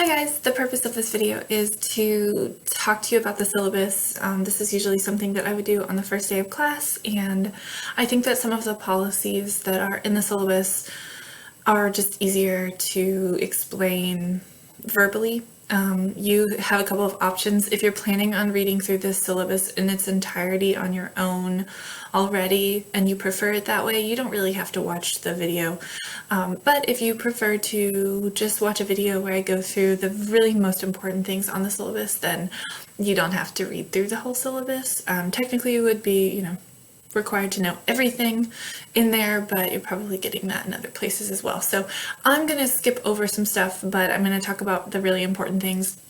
Hi guys, the purpose of this video is to talk to you about the syllabus. This is usually something that I would do on the first day of class, and I think that some of the policies that are in the syllabus are just easier to explain verbally. You have a couple of options. If you're planning on reading through this syllabus in its entirety on your own already and you prefer it that way, you don't really have to watch the video. But if you prefer to just watch a video where I go through the really most important things on the syllabus, then you don't have to read through the whole syllabus. Technically you would be, required to know everything in there, but you're probably getting that in other places as well. So I'm going to skip over some stuff, but I'm going to talk about the really important things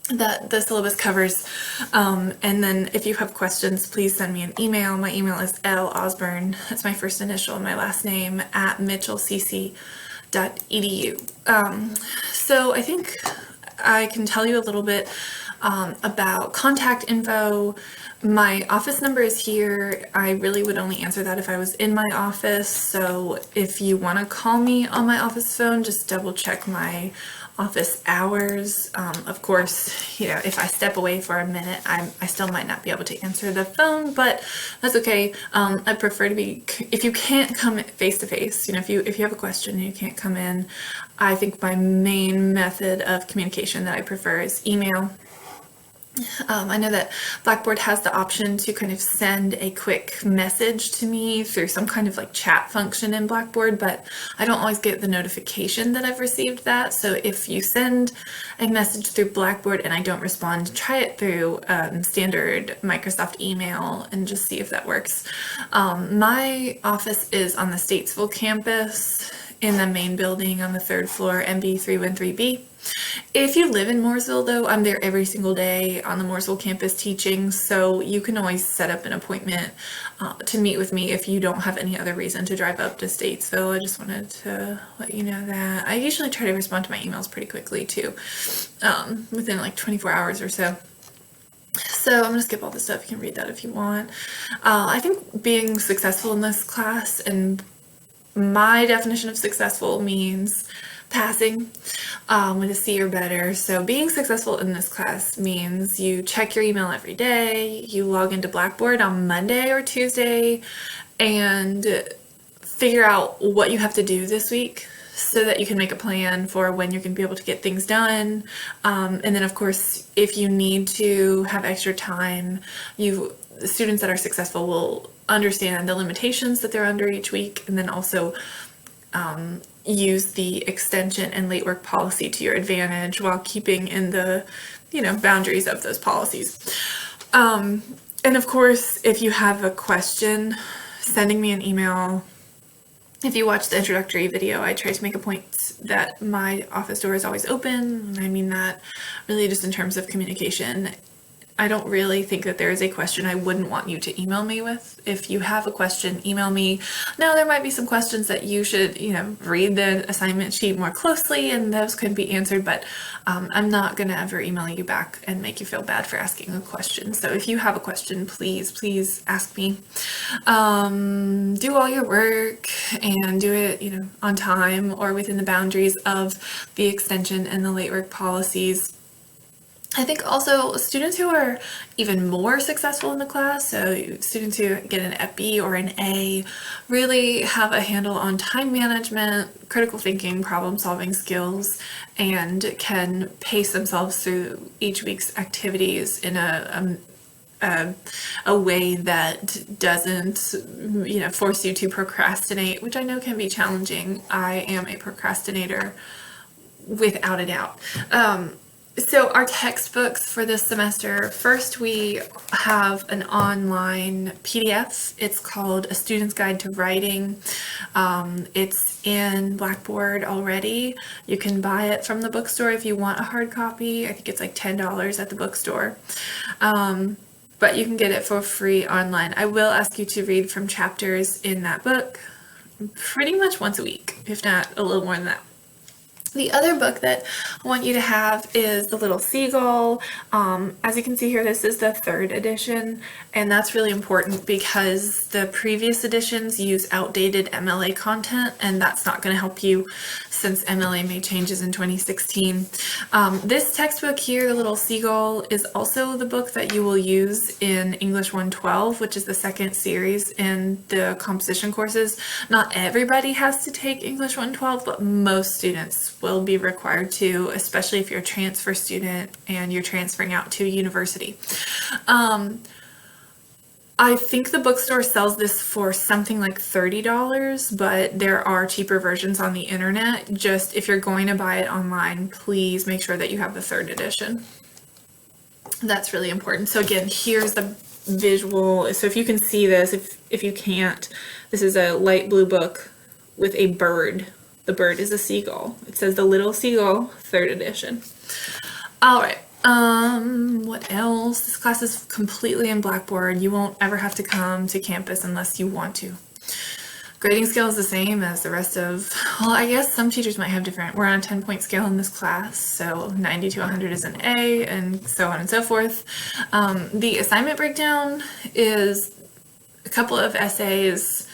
that the syllabus covers. And then if you have questions, please send me an email. My email is losburn, that's my first initial and my last name, at mitchellcc.edu. So I think I can tell you a little bit about contact info. My office number is here. I really would only answer that if I was in my office. So if you want to call me on my office phone, just double check my office hours. Of course, if I step away for a minute, I still might not be able to answer the phone, but that's okay. I prefer to be, if you can't come face to face, if you have a question and you can't come in, I think my main method of communication that I prefer is email. I know that Blackboard has the option to kind of send a quick message to me through some kind of chat function in Blackboard, but I don't always get the notification that I've received that. So if you send a message through Blackboard and I don't respond, try it through standard Microsoft email and just see if that works. My office is on the Statesville campus in the main building on the 3rd floor, MB313B. If you live in Mooresville, though, I'm there every single day on the Mooresville campus teaching, so you can always set up an appointment to meet with me if you don't have any other reason to drive up to Statesville. I just wanted to let you know that. I usually try to respond to my emails pretty quickly, too, within 24 hours or so. So I'm going to skip all this stuff. You can read that if you want. I think being successful in this class, and my definition of successful means passing with a C or better. So being successful in this class means you check your email every day, you log into Blackboard on Monday or Tuesday, and figure out what you have to do this week so that you can make a plan for when you're going to be able to get things done. And then, of course, if you need to have extra time, the students that are successful will understand the limitations that they're under each week, and then also use the extension and late work policy to your advantage while keeping in the, boundaries of those policies. And of course, if you have a question, sending me an email. If you watch the introductory video, I try to make a point that my office door is always open, and I mean that really just in terms of communication. I don't really think that there is a question I wouldn't want you to email me with. If you have a question, email me. Now, there might be some questions that you should, read the assignment sheet more closely, and those could be answered, but I'm not going to ever email you back and make you feel bad for asking a question. So if you have a question, please ask me. Do all your work and do it, on time or within the boundaries of the extension and the late work policies. I think also students who are even more successful in the class, so students who get an FB or an A, really have a handle on time management, critical thinking, problem solving skills, and can pace themselves through each week's activities in a way that doesn't, force you to procrastinate, which I know can be challenging. I am a procrastinator without a doubt. So our textbooks for this semester, first we have an online PDF. It's called A Student's Guide to Writing. It's in Blackboard already. You can buy it from the bookstore if you want a hard copy. I think it's $10 at the bookstore. But you can get it for free online. I will ask you to read from chapters in that book pretty much once a week, if not a little more than that. The other book that I want you to have is The Little Seagull. As you can see here, this is the 3rd edition, and that's really important because the previous editions use outdated MLA content, and that's not going to help you since MLA made changes in 2016. This textbook here, The Little Seagull, is also the book that you will use in English 112, which is the 2nd series in the composition courses. Not everybody has to take English 112, but most students will be required to, especially if you're a transfer student and you're transferring out to university. I think the bookstore sells this for something like $30, but there are cheaper versions on the internet. Just if you're going to buy it online, please make sure that you have the 3rd edition. That's really important. So again, here's the visual. So if you can see this, if you can't, this is a light blue book with a bird. The bird is a seagull. It says The Little Seagull, 3rd edition. All right. What else? This class is completely in Blackboard. You won't ever have to come to campus unless you want to. Grading scale is the same as the rest of, well, I guess some teachers might have different. We're on a 10-point scale in this class, so 90 to 100 is an A, and so on and so forth. The assignment breakdown is a couple of essays,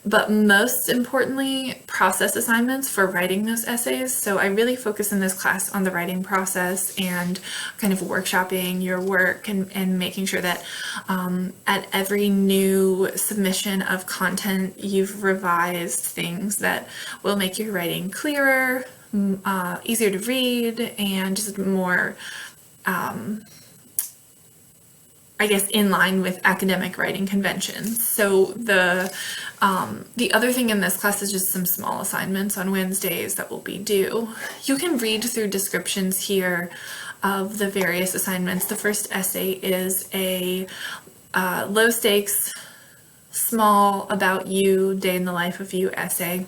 but most importantly, process assignments for writing those essays. So I really focus in this class on the writing process and kind of workshopping your work and making sure that at every new submission of content, you've revised things that will make your writing clearer, easier to read, and just more I guess in line with academic writing conventions. So the other thing in this class is just some small assignments on Wednesdays that will be due. You can read through descriptions here of the various assignments. The first essay is a low stakes, small about you, day in the life of you essay.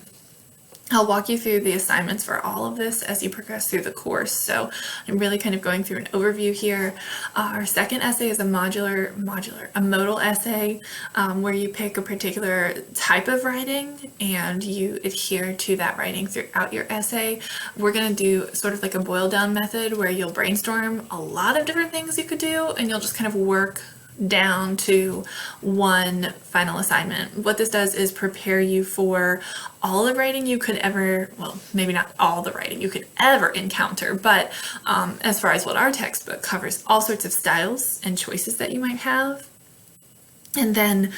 I'll walk you through the assignments for all of this as you progress through the course. So I'm really kind of going through an overview here. Our second essay is a modal essay where you pick a particular type of writing and you adhere to that writing throughout your essay. We're going to do sort of like a boil down method where you'll brainstorm a lot of different things you could do and you'll just kind of work down to one final assignment. What this does is prepare you for all the writing you could ever, well, maybe not all the writing you could ever encounter, but as far as what our textbook covers, all sorts of styles and choices that you might have, and then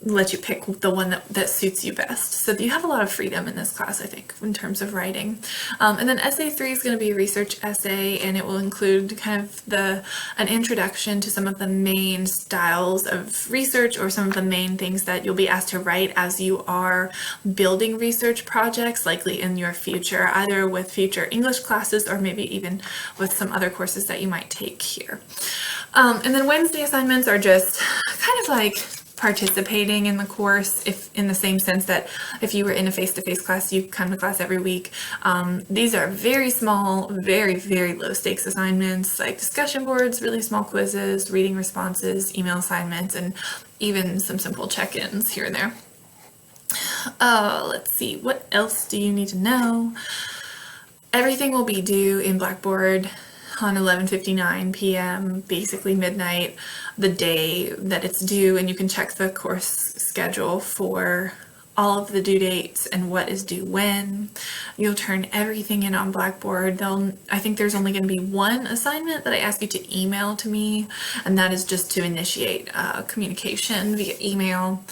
let you pick the one that suits you best. So you have a lot of freedom in this class, I think, in terms of writing. And then essay 3 is going to be a research essay, and it will include kind of an introduction to some of the main styles of research or some of the main things that you'll be asked to write as you are building research projects, likely in your future, either with future English classes or maybe even with some other courses that you might take here. And then Wednesday assignments are just kind of like participating in the course, if in the same sense that if you were in a face-to-face class, you come to class every week. These are very small, very, very low stakes assignments like discussion boards, really small quizzes, reading responses, email assignments, and even some simple check-ins here and there. Let's see, what else do you need to know? Everything will be due in Blackboard on 11:59 p.m., basically midnight, the day that it's due, and you can check the course schedule for all of the due dates and what is due when. You'll turn everything in on Blackboard. I think there's only going to be one assignment that I ask you to email to me, and that is just to initiate communication via email.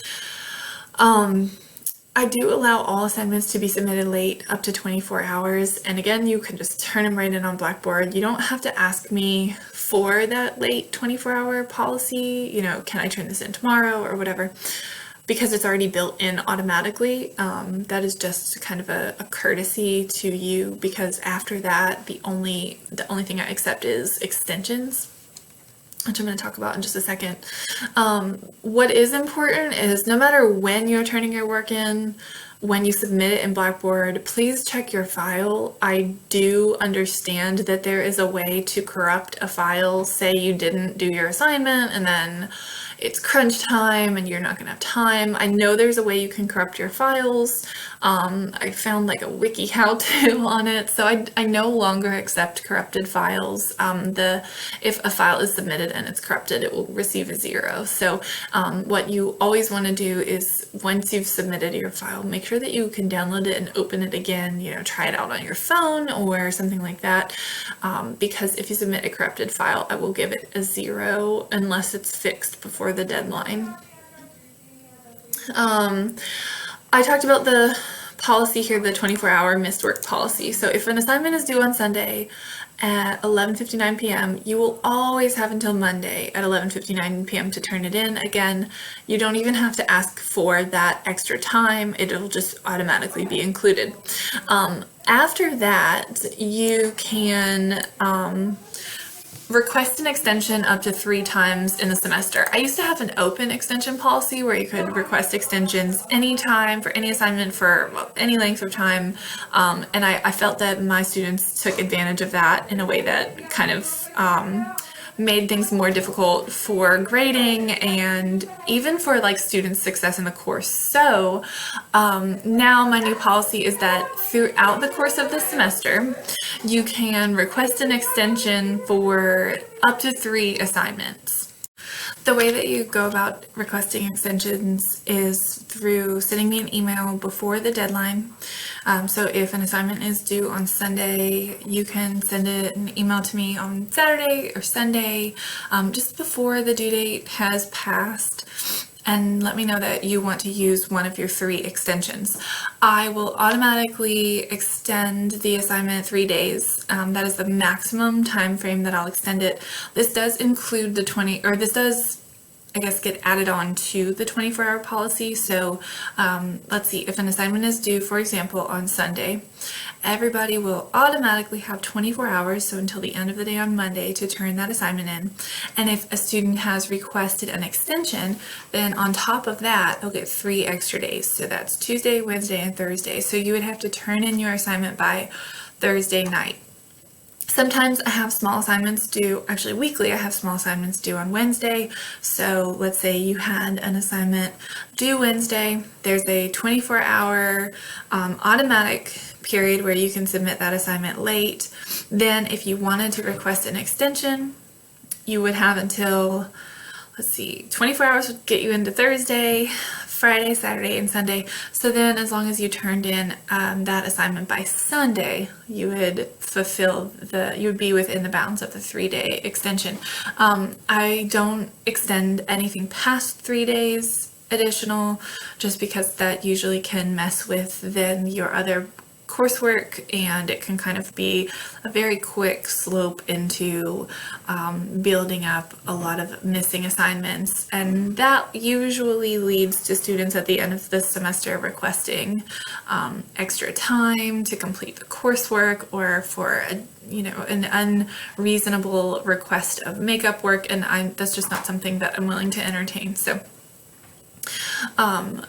I do allow all assignments to be submitted late, up to 24 hours. And again, you can just turn them right in on Blackboard. You don't have to ask me for that late 24-hour policy, can I turn this in tomorrow or whatever, because it's already built in automatically. That is just kind of a courtesy to you, because after that, the only thing I accept is extensions, which I'm going to talk about in just a second. What is important is no matter when you're turning your work in, when you submit it in Blackboard, please check your file. I do understand that there is a way to corrupt a file. Say you didn't do your assignment and then it's crunch time and you're not going to have time. I know there's a way you can corrupt your files. I found like a wiki how-to on it, so I no longer accept corrupted files. If a file is submitted and it's corrupted, it will receive a 0. So what you always want to do is, once you've submitted your file, make sure that you can download it and open it again, try it out on your phone or something like that, because if you submit a corrupted file, I will give it a 0 unless it's fixed before the deadline. I talked about the policy here, the 24-hour missed work policy. So if an assignment is due on Sunday at 11:59 p.m., you will always have until Monday at 11:59 p.m. to turn it in. Again, you don't even have to ask for that extra time. It'll just automatically be included. After that, you can request an extension up to 3 times in the semester. I used to have an open extension policy where you could request extensions anytime for any assignment for any length of time, and I felt that my students took advantage of that in a way that kind of made things more difficult for grading and even for like students' success in the course. So now my new policy is that throughout the course of the semester, you can request an extension for up to 3 assignments. The way that you go about requesting extensions is through sending me an email before the deadline. So if an assignment is due on Sunday, you can send an email to me on Saturday or Sunday, just before the due date has passed, and let me know that you want to use one of your 3 extensions. I will automatically extend the assignment 3 days. That is the maximum time frame that I'll extend it. This does include the this does, I guess, get added on to the 24-hour policy. So let's see, if an assignment is due, for example, on Sunday, everybody will automatically have 24 hours, so until the end of the day on Monday, to turn that assignment in. And if a student has requested an extension, then on top of that, they'll get 3 extra days. So that's Tuesday, Wednesday, and Thursday. So you would have to turn in your assignment by Thursday night. Sometimes I have small assignments due, actually weekly, I have small assignments due on Wednesday. So let's say you had an assignment due Wednesday. There's a 24-hour automatic period where you can submit that assignment late. Then if you wanted to request an extension, you would have until, let's see, 24 hours would get you into Thursday, Friday, Saturday, and Sunday. So then as long as you turned in that assignment by Sunday, you would you would be within the bounds of the 3-day extension. I don't extend anything past 3 days additional, just because that usually can mess with then your other coursework, and it can kind of be a very quick slope into building up a lot of missing assignments, and that usually leads to students at the end of the semester requesting extra time to complete the coursework, or for an unreasonable request of makeup work, and that's just not something that I'm willing to entertain. So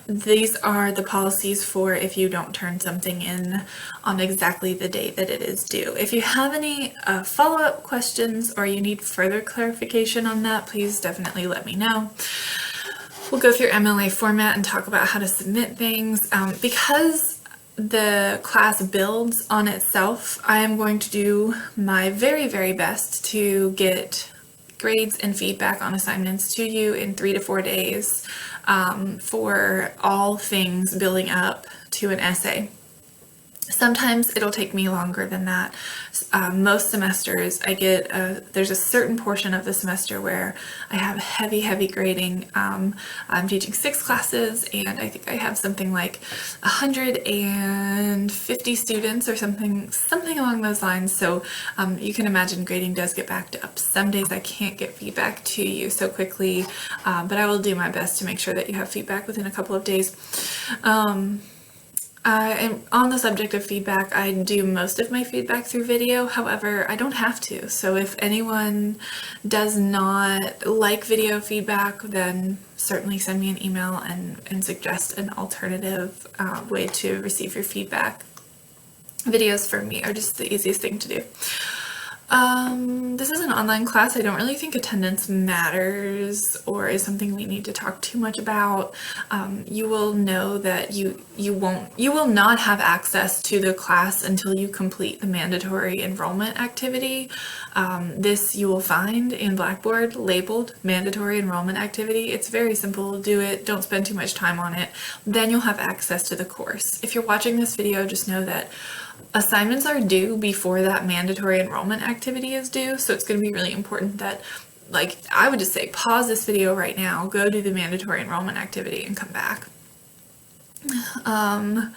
these are the policies for if you don't turn something in on exactly the date that it is due. If you have any follow-up questions or you need further clarification on that, please definitely let me know. We'll go through MLA format and talk about how to submit things. Because the class builds on itself, I am going to do my very, very best to get grades and feedback on assignments to you in 3 to 4 days for all things building up to an essay. Sometimes it'll take me longer than that. Most semesters I get, there's a certain portion of the semester where I have heavy grading. I'm teaching 6 classes, and I think I have something like 150 students or something along those lines. So you can imagine grading does get backed up. Some days I can't get feedback to you so quickly, but I will do my best to make sure that you have feedback within a couple of days. And on the subject of feedback, I do most of my feedback through video. However, I don't have to. So if anyone does not like video feedback, then certainly send me an email and suggest an alternative way to receive your feedback. Videos for me are just the easiest thing to do. This is an online class. I don't really think attendance matters or is something we need to talk too much about. You will know that you will not have access to the class until you complete the mandatory enrollment activity. This you will find in Blackboard labeled mandatory enrollment activity. It's very simple. Do it. Don't spend too much time on it. Then you'll have access to the course. If you're watching this video, just know that assignments are due before that mandatory enrollment activity is due, so it's going to be really important that, like, I would just say pause this video right now, go do the mandatory enrollment activity, and come back. I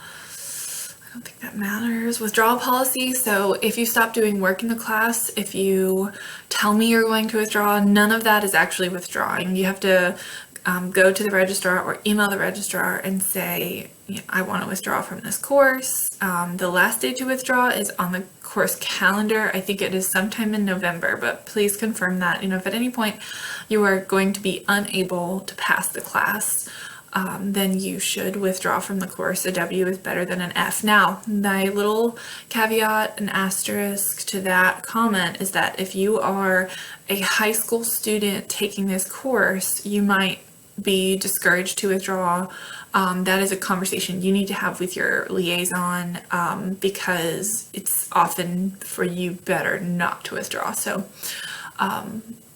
don't think that matters. Withdrawal policy. So if you stop doing work in the class, if you tell me you're going to withdraw, none of that is actually withdrawing. You have to go to the registrar or email the registrar and say, I want to withdraw from this course. The last day to withdraw is on the course calendar. I think it is sometime in November, but please confirm that. If at any point you are going to be unable to pass the class, then you should withdraw from the course. A W is better than an F. Now, my little caveat and asterisk to that comment is that if you are a high school student taking this course, you might be discouraged to withdraw. That is a conversation you need to have with your liaison, because it's often for you better not to withdraw. So,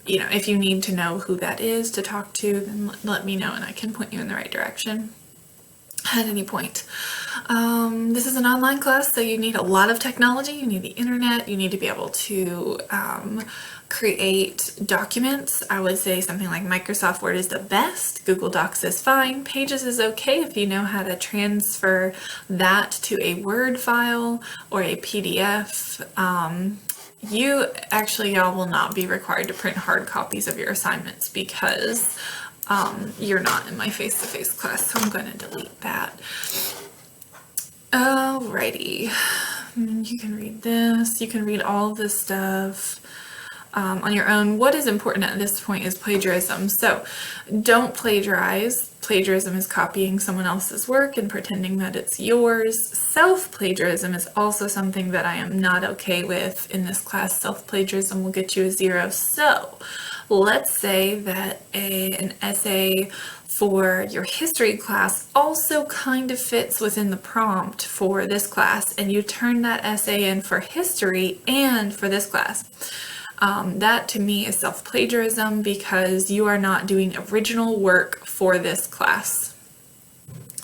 if you need to know who that is to talk to, then let me know and I can point you in the right direction at any point. This is an online class, so you need a lot of technology. You need the internet. You need to be able to create documents. I would say something like Microsoft Word is the best. Google Docs is fine. Pages is okay if you know how to transfer that to a Word file or a PDF. Y'all will not be required to print hard copies of your assignments because you're not in my face-to-face class, so I'm going to delete that. Alrighty, you can read this, you can read all of this stuff on your own. What is important at this point is plagiarism, so don't plagiarize. Plagiarism is copying someone else's work and pretending that it's yours. Self-plagiarism is also something that I am not okay with in this class. Self-plagiarism will get you a 0. So let's say that an essay for your history class also kind of fits within the prompt for this class, and you turn that essay in for history and for this class. That to me is self-plagiarism because you are not doing original work for this class.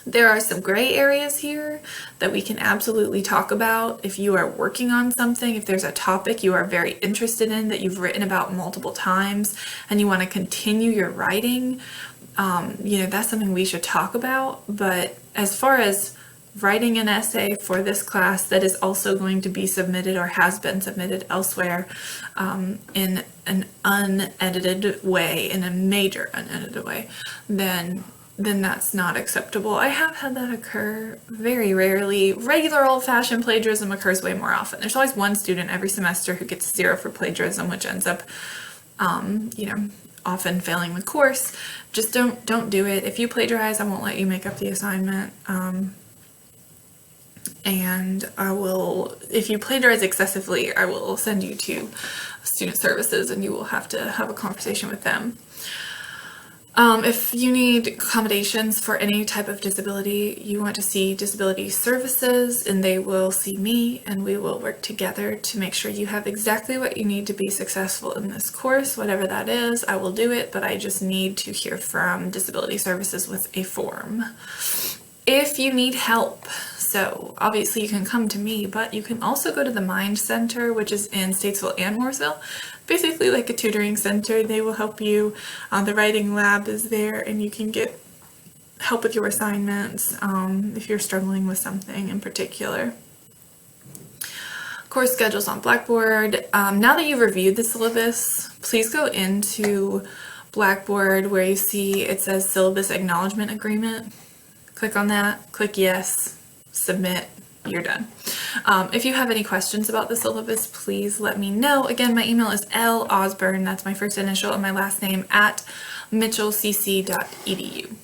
There are some gray areas here that we can absolutely talk about. If you are working on something, if there's a topic you are very interested in that you've written about multiple times and you want to continue your writing, that's something we should talk about. But as far as writing an essay for this class that is also going to be submitted or has been submitted elsewhere in an unedited way, in a major unedited way, then that's not acceptable. I have had that occur very rarely. Regular old-fashioned plagiarism occurs way more often. There's always one student every semester who gets 0 for plagiarism, which ends up, often failing the course. Just don't do it. If you plagiarize, I won't let you make up the assignment. And if you plagiarize excessively, I will send you to student services and you will have to have a conversation with them. If you need accommodations for any type of disability, you want to see disability services and they will see me and we will work together to make sure you have exactly what you need to be successful in this course. Whatever that is, I will do it, but I just need to hear from disability services with a form. If you need help, so obviously you can come to me, but you can also go to the Mind Center, which is in Statesville and Mooresville. Basically like a tutoring center. They will help you. The writing lab is there and you can get help with your assignments if you're struggling with something in particular. Course schedules on Blackboard. Now that you've reviewed the syllabus, please go into Blackboard where you see it says Syllabus Acknowledgement Agreement. Click on that, click yes, submit, you're done. If you have any questions about the syllabus, please let me know. Again, my email is losburn, that's my first initial and my last name, @mitchellcc.edu.